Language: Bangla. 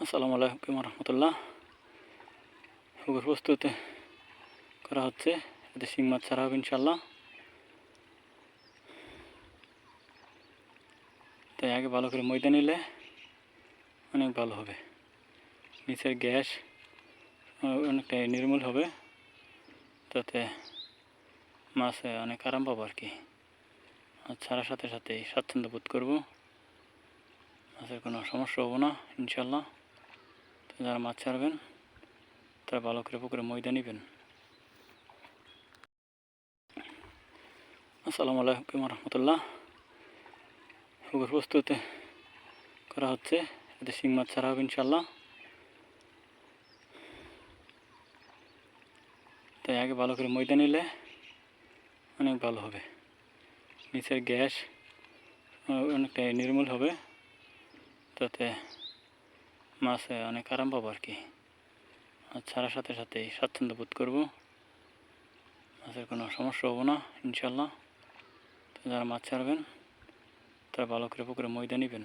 আসসালামু আলাইকুম রহমতুল্লাহ। পুকুর প্রস্তুত করা হচ্ছে, এতে শিং মাছ ছাড়া হবে ইনশাল্লাহ। তাই আগে ভালো করে ময়দা নিলে অনেক ভালো হবে, নিচের গ্যাস অনেকটাই নির্মূল হবে, তাতে মাছে অনেক আরাম পাবো আর কি। মাছ ছাড়ার সাথে সাথেই স্বাচ্ছন্দ্য বোধ করবো, মাছের কোনো সমস্যা হবো না ইনশাল্লাহ। তো যারা মাছ ছাড়বেন তারা ভালো করে পুকুরে ময়দা নেবেন। আসসালামু আলাইকুম রহমতুল্লাহ। পুকুর প্রস্তুত করা হচ্ছে, এতে শিং মাছ ছাড়া হবে ইনশাল্লাহ। তাই আগে ভালো করে ময়দা নিলে অনেক ভালো হবে, নিচের গ্যাস অনেকটাই নির্মূল হবে, তাতে মাছে অনেক আরাম পাবো আর কি। মাছ ছাড়ার সাথে সাথেই স্বাচ্ছন্দ্য বোধ করবো, মাছের কোনো সমস্যা হবো না ইনশাল্লাহ। তো যারা মাছ ছাড়বেন তারা ভালো করে পুকুরে ময়দা নেবেন।